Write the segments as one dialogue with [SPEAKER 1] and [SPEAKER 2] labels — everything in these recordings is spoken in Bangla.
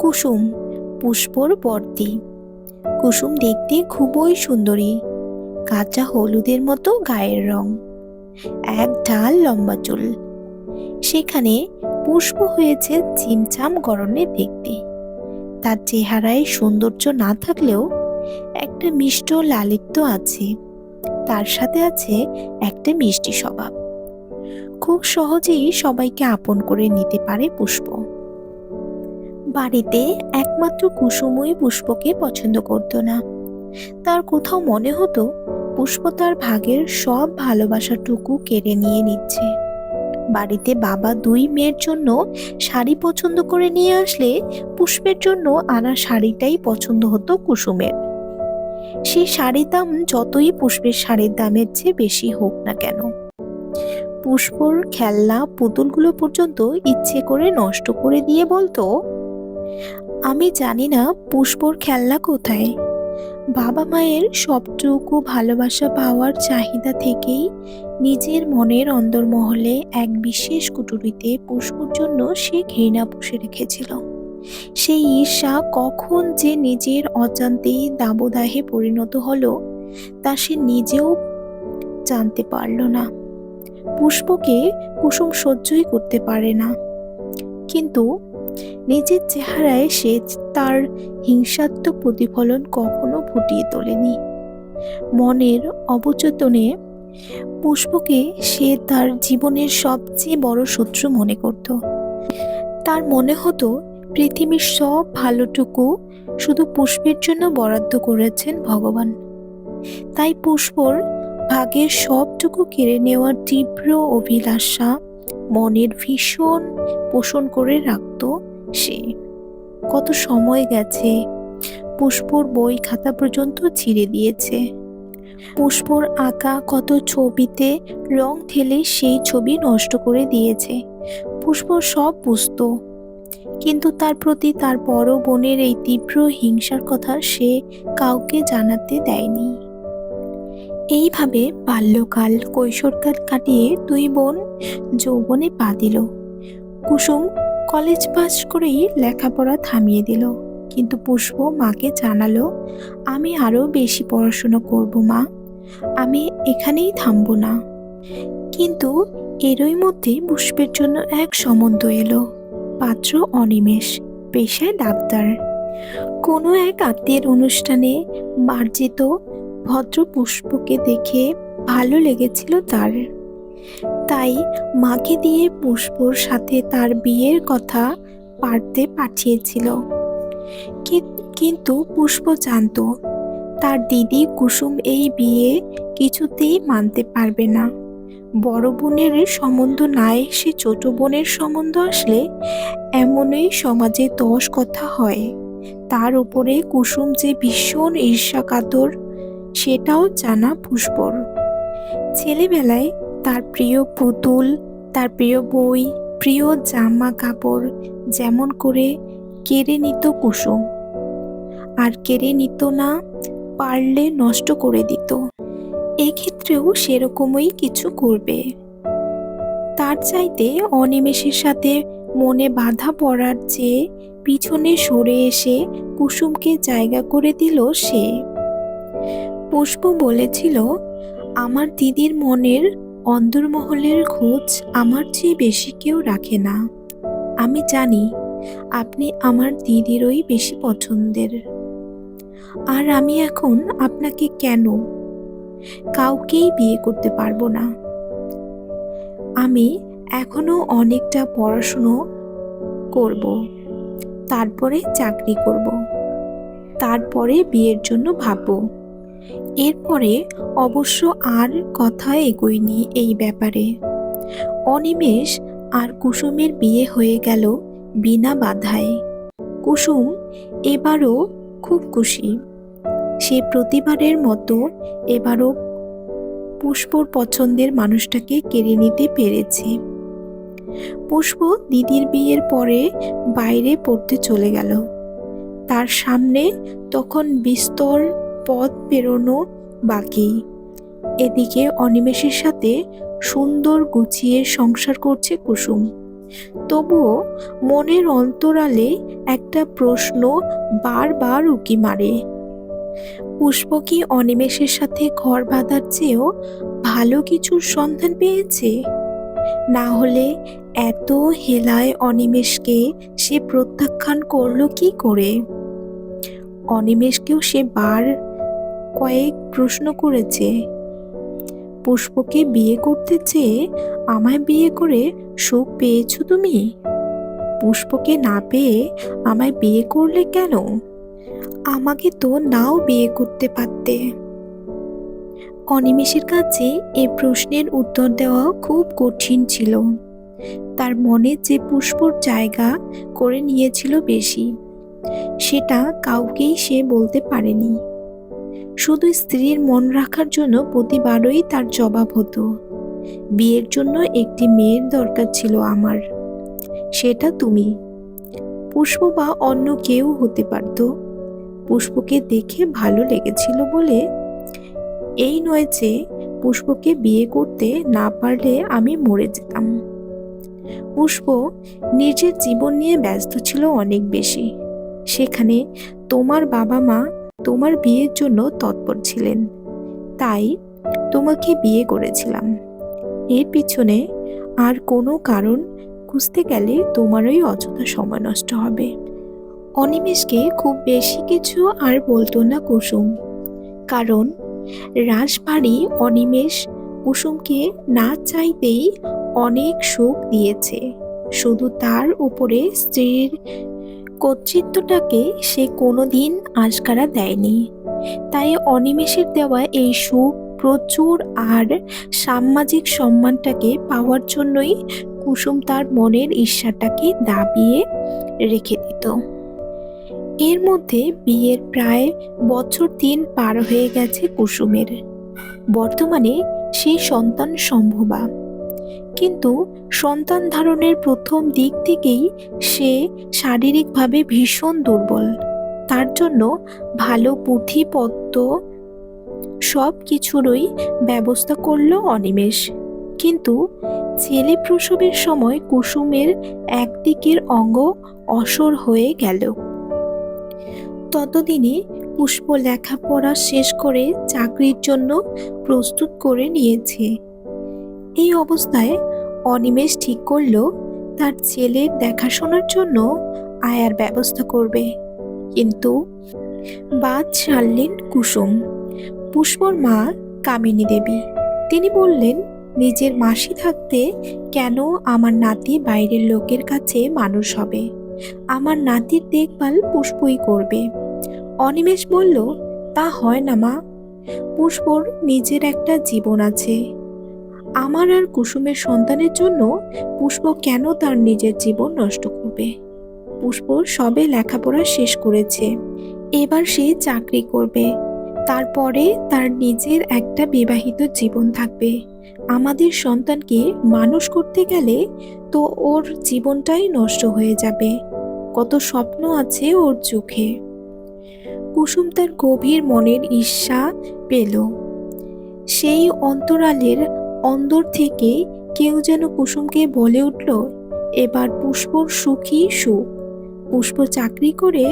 [SPEAKER 1] কুসুম, পুষ্পর বর্তি। কুসুম দেখতে খুবই সুন্দরী, কাঁচা হলুদের মতো গায়ের রং, এক ঢাল লম্বা চুল। সেখানে পুষ্প হয়েছে চিমচাম গড়নে দেখতে। তার চেহারায় সৌন্দর্য না থাকলেও একটা মিষ্ট লালিত্য আছে। তার সাথে আছে একটা মিষ্টি স্বভাব। খুব সহজেই সবাইকে আপন করে নিতে পারে পুষ্প। বাড়িতে একমাত্র কুসুমই পুষ্পকে পছন্দ করত না। তার কোথাও মনে হতো পুষ্প তার ভাগের সব ভালোবাসাটুকু কেড়ে নিয়ে নিচ্ছে। বাড়িতে বাবা দুই মেয়ের জন্য শাড়ি পছন্দ করে নিয়ে আসলে পুষ্পের জন্য আনা শাড়িটাই পছন্দ হতো কুসুমের। সেই শাড়ির দাম যতই পুষ্পের শাড়ির দামের চেয়ে বেশি হোক না কেন, পুষ্পর খেলনা পুতুলগুলো পর্যন্ত ইচ্ছে করে নষ্ট করে দিয়ে বলতো, আমি জানি না পুষ্পর খেলনা কোথায়। বাবা মায়ের সবটুকু ভালোবাসা পাওয়ার চাহিদা থেকেই নিজের মনের অন্দরমহলে এক বিশেষ কুঠুরিতে পুষ্পর জন্য সে ঘৃণা পুষে রেখেছিল। সেই ঈর্ষা কখন যে নিজের অজান্তেই দাবদাহে পরিণত হলো তা সে নিজেও জানতে পারল না। পুষ্পকে কুসুম সহ্যই করতে পারে না, কিন্তু নিজের চেহারায় সে তার হিংসাত্মক প্রতিফলন কখনো ফুটিয়ে তোলেনি। মনের অবচেতনে পুষ্পকে সে তার জীবনের সবচেয়ে বড় শত্রু মনে করত। তার মনে হতো পৃথিবীর সব ভালোটুকু শুধু পুষ্পের জন্য বরাদ্দ করেছেন ভগবান। তাই পুষ্পর ভাগের সবটুকু কেড়ে নেওয়ার তীব্র অভিলাষা মনের ভীষণ পোষণ করে রাখত সে। কত সময় গেছে, পুষ্পর বই খাতা পর্যন্ত ছিঁড়ে দিয়েছে। পুষ্পর আঁকা কত ছবিতে রং ঢেলে সেই ছবি নষ্ট করে দিয়েছে। পুষ্প সব বুঝতো, কিন্তু তার প্রতি তার বড় বোনের এই তীব্র হিংসার কথা সে কাউকে জানাতে দেয়নি। এইভাবে বাল্যকাল কৈশোরকাল কাটিয়ে দুই বোন যৌবনে পা দিল। কুসুম কলেজ পাস করেই লেখাপড়া থামিয়ে দিল, কিন্তু পুষ্প মাকে জানালো, আমি আরো বেশি পড়াশোনা করব মা, আমি এখানেই থামবো না। কিন্তু এরই মধ্যে পুষ্পের জন্য এক সম্বন্ধ এলো। পাত্র অনিমেষ, পেশায় ডাক্তার। কোনো এক আত্মীয়ের অনুষ্ঠানে মার্জিত ভদ্র পুষ্পকে দেখে ভালো লেগেছিল তার। তাই মাকে দিয়ে পুষ্পর সাথে তার বিয়ের কথা পাড়তে পাঠিয়েছিল। কিন্তু পুষ্প জানতো তার দিদি কুসুম এই বিয়ে কিছুতেই মানতে পারবে না। বড় বোনের সম্বন্ধ না এসে ছোট বোনের সম্বন্ধ আসলে এমনই সমাজে 10 কথা হয়। তার উপরে কুসুম যে ভীষণ ঈর্ষাকাতর সেটাও জানা পুষ্পর। ছেলেবেলায় তার প্রিয় পুতুল, তার প্রিয় বই, প্রিয় জামা কাপড় যেমন করে কেড়ে নিত কুসুম, আর কেড়ে নিত না, পারলে নষ্ট করে দিত। এক্ষেত্রেও সেরকমই কিছু করবে। তার চাইতে অনিমেষের সাথে মনে বাধা পড়ার চেয়ে পিছনে সরে এসে কুসুমকে জায়গা করে দিল সে। পুষ্প বলেছিল, আমার দিদির মনের অন্দরমহলের খোঁজ আমার চেয়ে বেশি কেউ রাখে না। আমি জানি আপনি আমার দিদিরই বেশি পছন্দের, আর আমি এখন আপনাকে কেন কাউকেই বিয়ে করতে পারবো না। আমি এখনো অনেকটা পড়াশুনো করব, তারপরে চাকরি করব, তারপরে বিয়ের জন্য ভাববো। এরপরে অবশ্য আর কথা এগোয়নি এই ব্যাপারে। অনিমেষ আর কুসুমের বিয়ে হয়ে গেল বিনা বাধায়। কুসুম এবারও খুব খুশি। সে প্রতিবারের মতো এবারও পুষ্পর পছন্দের মানুষটাকে কেড়ে নিতে পেরেছে। পুষ্প দিদির বিয়ের পরে বাইরে পড়তে চলে গেল। তার সামনে তখন বিস্তর পথ পেরোনো বাকি। এদিকে অনিমেষের সাথে সুন্দর গুছিয়ে সংসার করছে কুসুম। তবুও মনের অন্তরালে একটা প্রশ্ন বারবার উকি মারে। পুষ্প কি অনিমেষের সাথে ঘর বাঁধার চেয়েও ভালো কিছুর সন্ধান পেয়েছে? না হলে এত হেলায় অনিমেষকে সে প্রত্যাখ্যান করলো কি করে? অনিমেষকেও সে বার কয়েক প্রশ্ন করেছে, পুষ্পকে বিয়ে করতে চেয়ে আমায় বিয়ে করে সুখ পেয়েছো তুমি? পুষ্পকে না পেয়ে আমায় বিয়ে করলে কেন? আমাকে তো নাও বিয়ে করতে পারতে। অনিমেষের কাছে এ প্রশ্নের উত্তর দেওয়া খুব কঠিন ছিল। তার মনে যে পুষ্পর জায়গা করে নিয়েছিল বেশি, সেটা কাউকেই সে বলতে পারেনি। শুধু স্ত্রীর মন রাখার জন্য প্রতিবারই তার জবাব হতো, বিয়ের জন্য একটি মেয়ের দরকার ছিল আমার, সেটা তুমি। পুষ্প বা অন্য কেউ হতে পারত। পুষ্পকে দেখে ভালো লেগেছিল বলে এই নয় যে পুষ্পকে বিয়ে করতে না পারলে আমি মরে যেতাম। পুষ্প নিজের জীবন নিয়ে ব্যস্ত ছিল অনেক বেশি। সেখানে তোমার বাবা মা তোমার বিয়ের জন্য তৎপর ছিলেন, তাই তোমাকে বিয়ে করেছিলাম। এর পিছনে আর কোনো কারণ খুঁজতে গেলে তোমারই অযথা সময় নষ্ট হবে। অনিমেষকে খুব বেশি কিছু আর বলতো না কুসুম, কারণ রাশভারী অনিমেষ কুসুমকে না চাইতেই অনেক সুখ দিয়েছে। শুধু তার উপরে স্ত্রীর কর্তৃত্বটাকে সে কোনোদিন আশকারা দেয়নি। তাই অনিমেষের দেওয়া এই সুখ প্রচুর আর সামাজিক সম্মানটাকে পাওয়ার জন্যই কুসুম তার মনের ঈর্ষাটাকে দাবিয়ে রেখে দিত। এর মধ্যে বিয়ের প্রায় বছর 3 পার হয়ে গেছে কুসুমের। বর্তমানে সে সন্তান সম্ভবা, কিন্তু সন্তান ধারণের প্রথম দিক থেকেই সে শারীরিকভাবে ভীষণ দুর্বল। তার জন্য ভালো পুঁথিপত্র সব কিছুরই ব্যবস্থা করলো অনিমেষ, কিন্তু ছেলে প্রসবের সময় কুসুমের একদিকের অঙ্গ অসর হয়ে গেল। ততদিনে পুষ্প লেখাপড়া শেষ করে চাকরির জন্য প্রস্তুত করে নিয়েছে। এই অবস্থায় অনিমেষ ঠিক করলো তার ছেলের দেখাশোনার জন্য আয়ার ব্যবস্থা করবে। কিন্তু বাদ সারলেন কুসুম, পুষ্পর মা কামিনী দেবী। তিনি বললেন, নিজের মাসি থাকতে কেন আমার নাতি বাইরের লোকের কাছে মানুষ হবে? আমার নাতির দেখভাল পুষ্পই করবে। অনিমেষ বলল, তা হয় না মা, পুষ্পর নিজের একটা জীবন আছে। আমার আর কুসুমের সন্তানের জন্য পুষ্প কেন তার নিজের জীবন নষ্ট করবে? পুষ্প সবে লেখাপড়া শেষ করেছে, এবার সে চাকরি করবে, তারপরে তার নিজের একটা বিবাহিত জীবন থাকবে। আমাদের সন্তানকে মানুষ করতে গেলে তো ওর জীবনটাই নষ্ট হয়ে যাবে। কত স্বপ্ন আছে ওর চোখে। কুসুম তার গভীর মনের ঈর্ষা পেল। সেই অন্তরালের অন্দর থেকে কেউ যেন কুসুমকে বলে উঠল, এবার পুষ্পর সুখী সুখ। পুষ্প চাকরি করে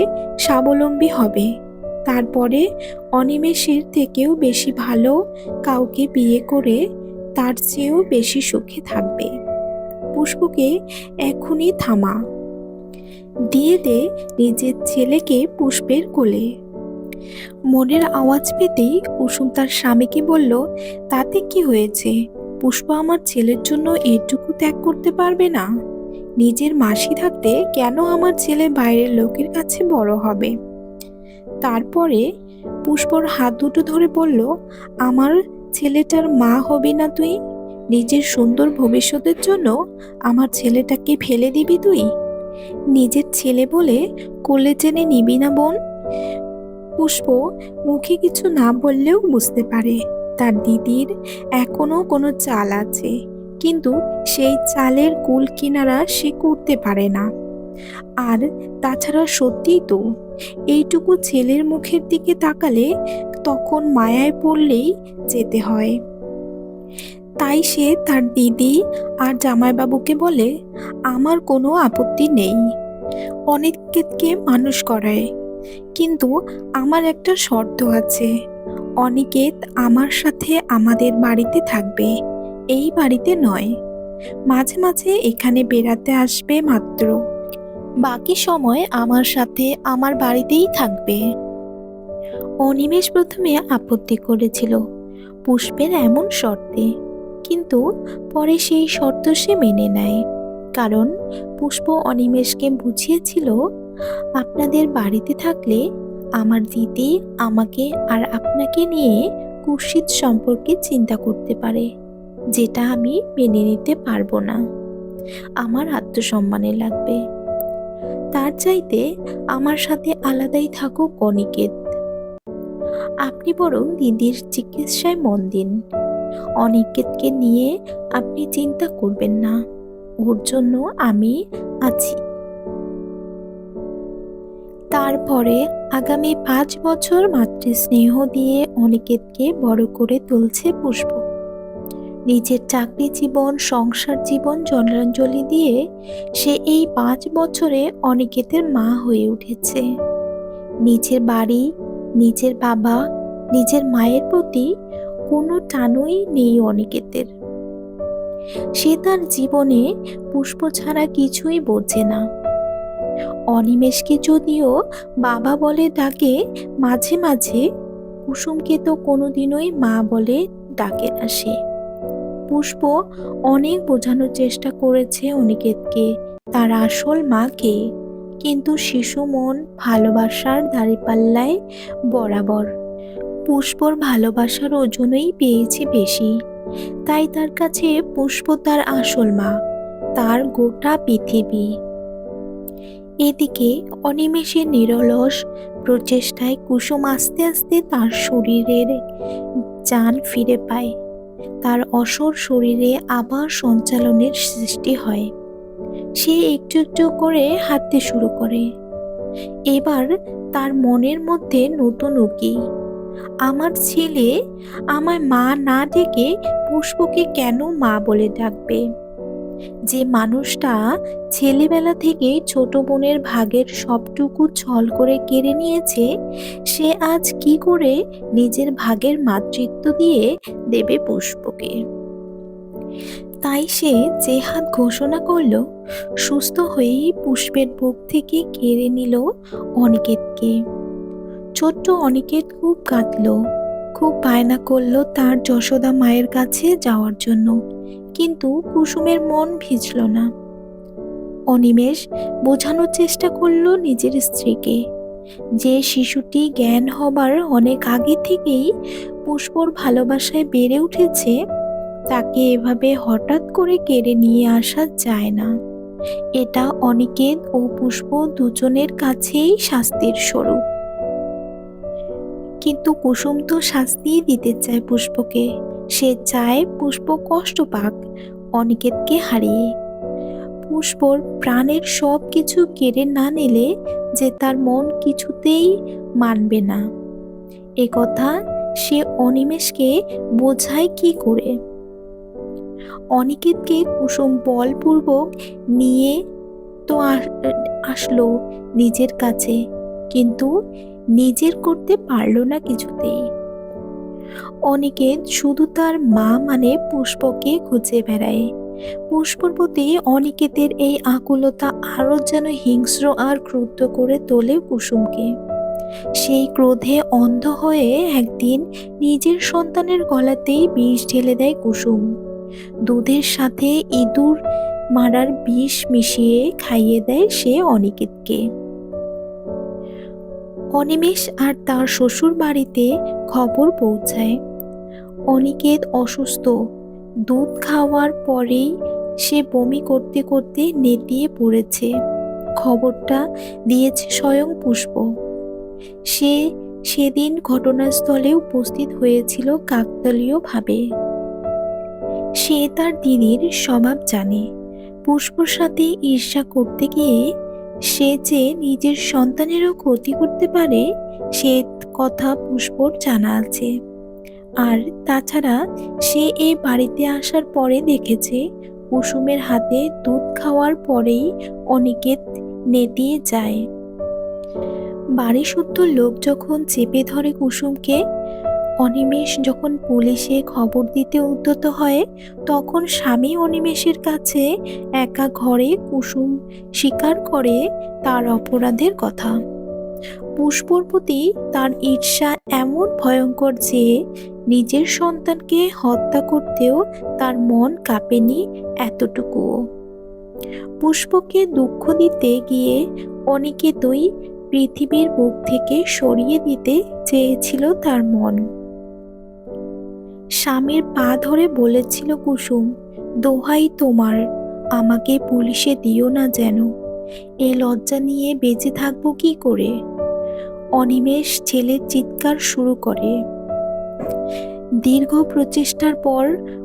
[SPEAKER 1] স্বাবলম্বী হবে, তারপরে অনিমেষের থেকেও বেশি ভালো কাউকে বিয়ে করে তার চেয়েও বেশি সুখে থাকবে। পুষ্পকে এখনই থামা, দিয়ে দে নিজের ছেলেকে পুষ্পের কোলে। মনের আওয়াজ পেতেই কুসুম তার স্বামীকে বলল, তাতে কি হয়েছে? পুষ্প আমার ছেলের জন্য এটুকু ত্যাগ করতে পারবে না? নিজের মাসি থাকতে কেন আমার ছেলে বাইরের লোকের কাছে বড় হবে? তারপরে পুষ্পর হাত দুটো ধরে বলল, আমার ছেলেটার মা হবি না তুই? নিজের সুন্দর ভবিষ্যতের জন্য আমার ছেলেটাকে ফেলে দিবি তুই? নিজের ছেলে বলে কোলে টেনে নিবি না বোন? পুষ্প মুখে কিছু না বললেও বুঝতে পারে তার দিদির এখনো কোনো চাল আছে, কিন্তু সেই চালের কুল কিনারা সে করতে পারে না। আর তাছাড়া সত্যিই তো, এইটুকু ছেলের মুখের দিকে তাকালে তখন মায়ায় পড়লেই যেতে হয়। তাই সে তার দিদি আর জামাইবাবুকে বলে, আমার কোনো আপত্তি নেই অনিকেতকে মানুষ করায়, কিন্তু আমার একটা শর্ত আছে। অনিকেত আমার সাথে আমাদের বাড়িতে থাকবে, এই বাড়িতে নয়। মাঝে মাঝে এখানে বেড়াতে আসবে মাত্র, বাকি সময় আমার সাথে আমার বাড়িতেই থাকবে। অনিমেষ প্রথমে আপত্তি করেছিল পুষ্পের এমন শর্তে, কিন্তু পরে সেই শর্ত সে মেনে নেয়। কারণ পুষ্প অনিমেষকে বুঝিয়েছিল, আপনাদের বাড়িতে থাকলে আমার দিদি আমাকে আর আপনাকে নিয়ে কুৎসিত সম্পর্কে চিন্তা করতে পারে, যেটা আমি মেনে নিতে পারবো না। আমার আত্মসম্মানে লাগবে। তার চাইতে আমার সাথে আলাদাই থাকুক অনিকেত। আপনি বরং দিদির চিকিৎসায় মন দিন। অনিকেতকে নিয়ে আপনি চিন্তা করবেন না, ওর জন্য আমি আছি। তারপরে আগামী 5 বছর মাতৃস্নেহ দিয়ে অনিকেতকে বড় করে তুলছে পুষ্প। নিজের চাকরি জীবন, সংসার জীবন জলাঞ্জলি দিয়ে সে এই 5 বছরে অনিকেতের মা হয়ে উঠেছে। নিজের বাড়ি, নিজের বাবা, নিজের মায়ের প্রতি কোনো টানই নেই অনিকেতের। সে তার জীবনে পুষ্প ছাড়া কিছুই বোঝে না। অনিমেষকে যদিও বাবা বলে ডাকে মাঝে মাঝে, কুসুমকে তো কোনোদিনই মা বলে ডাকে না সে। পুষ্প অনেক বোঝানোর চেষ্টা করেছে অনিকেতকে তার আসল মা কে, কিন্তু শিশু মন ভালোবাসার দাঁড়িপাল্লায় বরাবর। পুষ্পর ভালোবাসার ওজনই পেয়েছে বেশি, তাই তার কাছে পুষ্প তার আসল মা, তার গোটা পৃথিবী। এদিকে অনিমেষের নিরলস প্রচেষ্টায় কুসুম আস্তে আস্তে তার শরীরের জান ফিরে পায়। তার অসর শরীরে আবার সঞ্চালনের সৃষ্টি হয়। সে একটু একটু করে হাঁটতে শুরু করে। এবার তার মনের মধ্যে নতুন উকি, আমার ছেলে আমায় মা না ডেকে পুষ্পকে কেন মা বলে ডাকবে? যে মানুষটা ছেলেবেলা থেকে ছোট বোনের ভাগের সবটুকু ছল করে কেড়ে নিয়েছে, সে আজ কি করে নিজের ভাগের মাতৃত্ব দিয়ে দেবে পুষ্পকে? তাই সে যে হাত ঘোষণা করল, সুস্থ হয়েই পুষ্পের বুক থেকে কেড়ে নিল অনিকেতকে। ছোট্ট অনিকেত খুব কাঁদল, খুব বায়না করলো তার যশোদা মায়ের কাছে যাওয়ার জন্য, কিন্তু কুসুমের মন ভিজল না। অনিমেষ বোঝানোর চেষ্টা করলো নিজের স্ত্রীকে, যে শিশুটি জ্ঞান হবার অনেক আগে থেকেই পুষ্পর ভালোবাসায় বেড়ে উঠেছে, তাকে এভাবে হঠাৎ করে কেড়ে নিয়ে আসা যায় না। এটা অনিকেত ও পুষ্প দুজনের কাছেই শাস্তির স্বরূপ। কিন্তু কুসুম তো শাস্তিই দিতে চায় পুষ্পকে। সে চায় পুষ্প কষ্ট পাক অনিকেতকে হারিয়ে। পুষ্পর প্রাণের সব কিছু কেড়ে না নিলে যে তার মন কিছুতেই মানবে না, এ কথা সে অনিমেষকে বোঝায় কি করে? অনিকেতকে কুসুম বলপূর্বক নিয়ে তো আসলো নিজের কাছে, কিন্তু নিজের করতে পারল না কিছুতেই। অনিকেত শুধু তার মা মানে পুষ্পকে খুঁজে বেড়ায়। পুষ্পর প্রতি অনিকেতের এই আকুলতা আরো যেন হিংস্র আর ক্রুদ্ধ করে তোলে কুসুমকে। সেই ক্রোধে অন্ধ হয়ে একদিন নিজের সন্তানের গলাতেই বিষ ঢেলে দেয় কুসুম। দুধের সাথে ইঁদুর মারার বিষ মিশিয়ে খাইয়ে দেয় সে অনিকেতকে। অনিমেষ আর তার শ্বশুর বাড়িতে খবর পৌঁছায় অনিকেত অসুস্থ। দুধ খাওয়ার পরেই সে বমি করতে করতে নেতিয়ে পড়েছে। খবরটা দিয়েছে স্বয়ং পুষ্প। সে সেদিন ঘটনাস্থলে উপস্থিত হয়েছিল কাকতালীয়ভাবে। সে তার দিদির স্বভাব জানে। পুষ্পর সাথে ঈর্ষা করতে গিয়ে সে যে নিজের সন্তানেরও ক্ষতি করতে পারে, সে কথা পুষ্পর জানা আছে। আর তাছাড়া সে এই বাড়িতে আসার পরে দেখেছে কুসুমের হাতে দুধ খাওয়ার পরেই অনিকেত নেতিয়ে যায়। বাড়ি শুদ্ধ লোক যখন চেপে ধরে কুসুমকে, অনিমেষ যখন পুলিশে খবর দিতে উদ্যত হয়, তখন স্বামী অনিমেষের কাছে একা ঘরে কুসুম স্বীকার করে তার অপরাধের কথা। পুষ্পর প্রতি তার ঈর্ষা এমন ভয়ঙ্কর যে নিজের সন্তানকে হত্যা করতেও তার মন কাঁপেনি এতটুকুও। পুষ্পকে দুঃখ দিতে গিয়ে অনিকেতই পৃথিবীর বুক থেকে সরিয়ে দিতে চেয়েছিল তার মন। স্বামীর পা ধরে বলেছিল কুসুম, দোহাই তোমার, আমাকে পুলিশে দিও না যেন, এ লজ্জা নিয়ে বেঁচে থাকবো কি করে। অনিমেষ ছেলের চিৎকার শুরু করে। দীর্ঘ প্রচেষ্টার পর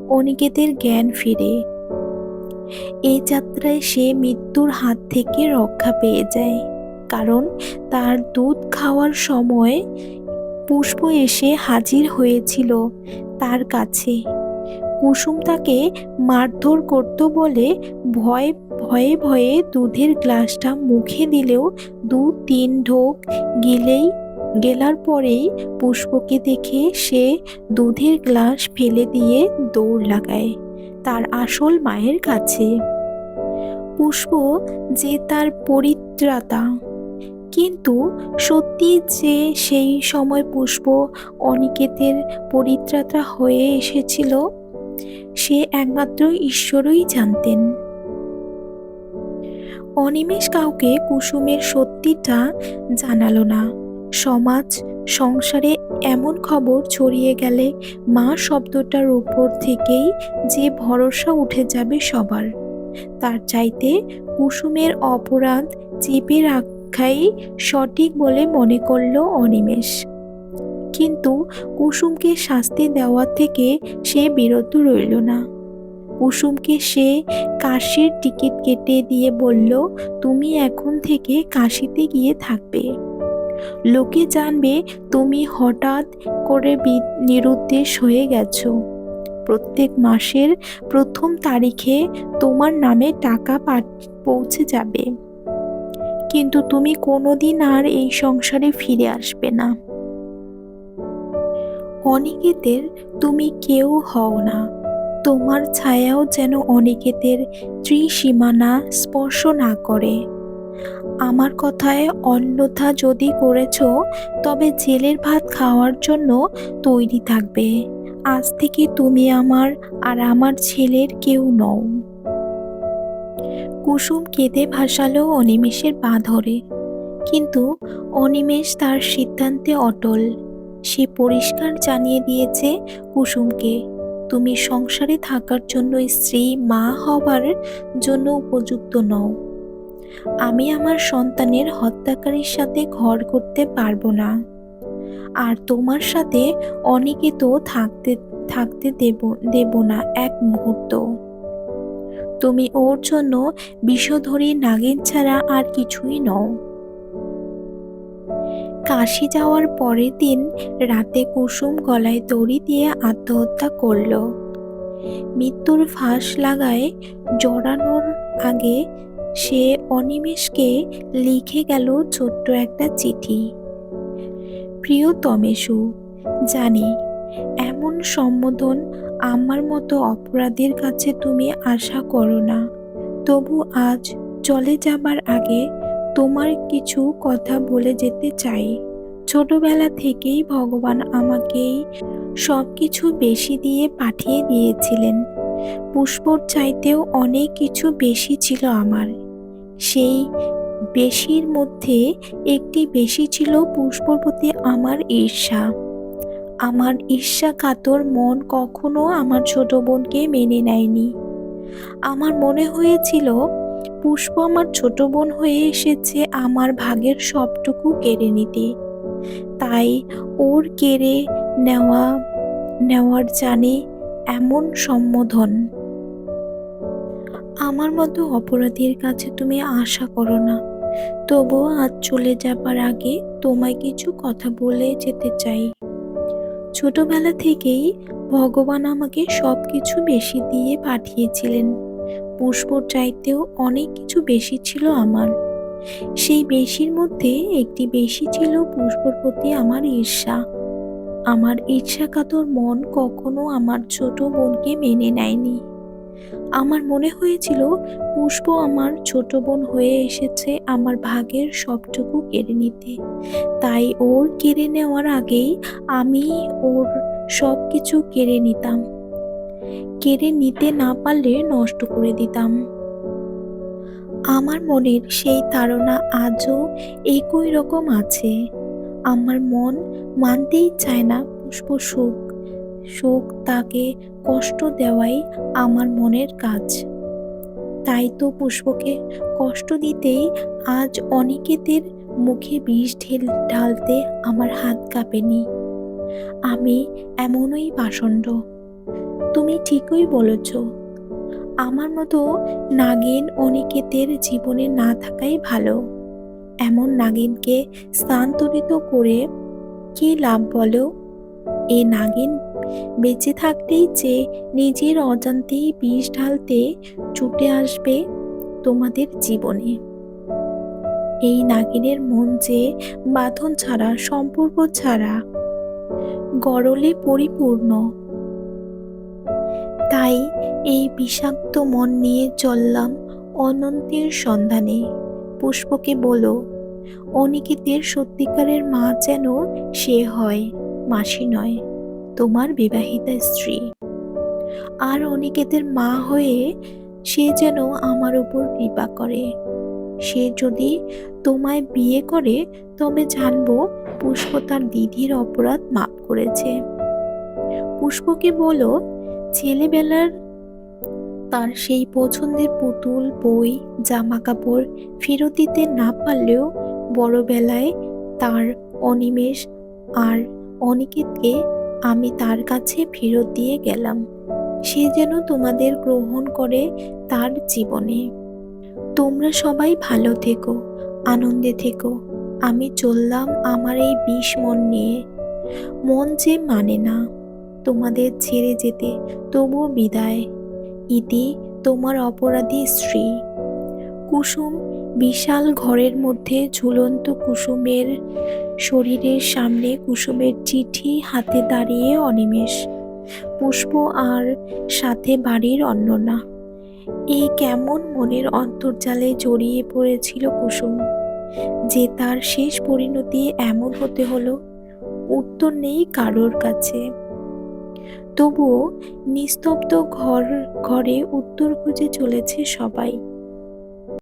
[SPEAKER 1] অনিকেতের জ্ঞান ফিরে। এই যাত্রায় সে মৃত্যুর হাত থেকে রক্ষা পেয়ে যায়, কারণ তার দুধ খাওয়ার সময় পুষ্প এসে হাজির হয়েছিল তার কাছে। কুসুম তাকে মারধর করত বলে ভয়ে ভয়ে দুধের গ্লাসটা মুখে দিলেও 2-3 ঢোক গেলার পরেই পুষ্পকে দেখে সে দুধের গ্লাস ফেলে দিয়ে দৌড় লাগায় তার আসল মায়ের কাছে। পুষ্প যে তার পরিত্রাতা, কিন্তু সত্যি যে সেই সময় পুষ্প অনিকেতের পরিত্রাতা হয়ে এসেছিল সে একমাত্র ঈশ্বরই জানতেন। অনিমেষ কাউকে কুসুমের সত্যিটা জানালো না। সমাজ সংসারে এমন খবর ছড়িয়ে গেলে মা শব্দটার উপর থেকেই যে ভরসা উঠে যাবে সবার, তার চাইতে কুসুমের অপরাধ চেপে রাখাই সঠিক বলে মনে করল অনিমেষ। কিন্তু কুসুমকে শাস্তি দেওয়া থেকে সে বিরত রইল না। কুসুমকে সে কাশির টিকিট কেটে দিয়ে বলল, তুমি এখন থেকে কাশিতে গিয়ে থাকবে। লোকে জানবে তুমি হঠাৎ করে নিরুদ্দেশ হয়ে গেছো। প্রত্যেক মাসের 1ম তারিখে তোমার নামে টাকা পৌঁছে যাবে, কিন্তু তুমি কোনোদিন আর এই সংসারে ফিরে আসবে না। অনিকেতের তুমি কেউ হও না, তোমার ছায়াও যেন অনিকেতের ত্রিসীমানা স্পর্শ না করে। আমার কথায় অন্যথা যদি করেছ, তবে জেলের ভাত খাওয়ার জন্য তৈরি থাকবে। আজ থেকে তুমি আমার আর আমার ছেলের কেউ নও। কুসুম কেঁদে ভাসালো অনিমেষের পা ধরে, কিন্তু অনিমেষ তার সিদ্ধান্তে অটল। সে পরিষ্কার জানিয়ে দিয়েছে কুসুমকে, তুমি সংসারে থাকার জন্য স্ত্রী, মা হবার জন্য উপযুক্ত নও। আমি আমার সন্তানের হত্যাকারীর সাথে ঘর করতে পারবো না, আর তোমার সাথে অনিকেত থাকতে দেব না এক মুহূর্ত। তুমি ওর জন্য বিষধরী নাগিন ছাড়া আর কিছুই নও। কাশি যাওয়ার পরের দিন রাতে কুসুম গলায় দড়ি দিয়ে আত্মহত্যা করল। মৃত্যুর ফাঁস লাগায় জড়ানোর আগে সে অনিমেষকে লিখে গেল ছোট্ট একটা চিঠি। প্রিয় তমেশু, জানি এমন সম্বোধন আমার মতো অপরাধীর কাছে তুমি আশা করো না, তবু আজ চলে যাবার আগে তোমার কিছু কথা বলে যেতে চাই। ছোটবেলা থেকেই ভগবান আমাকেই সবকিছু বেশি দিয়ে পাঠিয়ে দিয়েছিলেন। পুষ্পর চাইতেও অনেক কিছু বেশি ছিল আমার। সেই বেশির মধ্যে একটি বেশি ছিল পুষ্পর প্রতি আমার ঈর্ষা। আমার ঈর্ষাকাতর মন কখনো আমার ছোট বোনকে মেনে নেয়নি। আমার মনে হয়েছিল পুষ্প আমার ছোট বোন হয়ে এসেছে আমার ভাগের সবটুকু কেড়ে নিতে, তাই ওর কেড়ে নেওয়ার জানে এমন সম্বোধন। আমার মতো অপরাধীর কাছে তুমি আশা করো না, তবুও আজ চলে যাবার আগে তোমায় কিছু কথা বলে যেতে চাই। ছোটবেলা থেকেই ভগবান আমাকে সবকিছু বেশি দিয়ে পাঠিয়েছিলেন। পুষ্পর চাইতেও অনেক কিছু বেশি ছিল আমার। সেই বেশির মধ্যে একটি বেশি ছিল পুষ্পর প্রতি আমার ঈর্ষা। আমার ঈর্ষাকাতর মন কখনো আমার ছোট বোনকে মেনে নেয়নি। আমার মনে হয়েছিল পুষ্প আমার ছোট বোন হয়ে এসেছে আমার ভাগের সবটুকু কেড়ে নিতে। তাই ওর কেড়ে নেওয়ার আগেই আমি ওর সবকিছু কেড়ে নিতাম। কেড়ে নিতে না পারলে নষ্ট করে দিতাম। আমার মনের সেই তাড়না আজও একই রকম আছে। আমার মন মানতেই চায় না পুষ্প সুখ। সুখ তাকে কষ্ট দেওয়াই আমার মনের কাজ। তাই তো পুষ্পকে কষ্ট দিতেই আজ অনিকেতের মুখে বিষ ঢালতে আমার হাত কাঁপেনি। আমি এমনই পাষণ্ড। তুমি ঠিকই বলেছ। আমার মতো নাগিন অনিকেতের জীবনে না থাকাই ভালো। এমন নাগিনকে স্থানান্তরিত করে কি লাভ বলো? এ নাগিন বেঁচে থাকতেই যে নিজের অজান্তেই বিষ ঢালতে ছুটে আসবে তোমাদের জীবনে। এই নাগিনের মন যে বাঁধন ছাড়া, সম্পর্ক ছাড়া গরলে পরিপূর্ণ। তাই এই বিষাক্ত মন নিয়ে চললাম অনন্তের সন্ধানে। পুষ্পকে বলো, অনিকেতের সত্যিকারের মা যেন সে হয়, মাসি নয়, তোমার বিবাহিতা স্ত্রী। আর অনিকেতের মা হয়ে সে যেন আমার উপর কৃপা করে। সে যদি তোমায় বিয়ে করে তবে জানবো পুষ্প তার দিদির অপরাধ মাপ করেছে। পুষ্পকে বলো, ছেলেবেলার তার সেই পছন্দের পুতুল, বই, জামা কাপড় ফেরত দিতে না পারলেও বড়বেলায় তার অনিমেষ আর অনিকেতকে আমি তার কাছে ফেরত দিয়ে গেলাম। সে যেন তোমাদের গ্রহণ করে তার জীবনে। তোমরা সবাই ভালো থেকো, আনন্দে থেকো। আমি চললাম আমার এই বিষ মন নিয়ে। মন যে মানে না তোমাদের ছেড়ে যেতে, তবুও বিদায়। ইতি তোমার অপরাধী স্ত্রী। কুসুম বিশাল ঘরের মধ্যে ঝুলন্ত কুসুমের শরীরের সামনে কুসুমের চিঠি হাতে দাঁড়িয়ে অনিমেষ, পুষ্প আর সাথে বাড়ির অন্যরা। এই কেমন মনের অন্তর্জালে জড়িয়ে পড়েছিল কুসুম যে তার শেষ পরিণতি এমন হতে হলো। উত্তর নেই কারোর কাছে। তবুও নিস্তব্ধ ঘরে উত্তর খুঁজে চলেছে সবাই।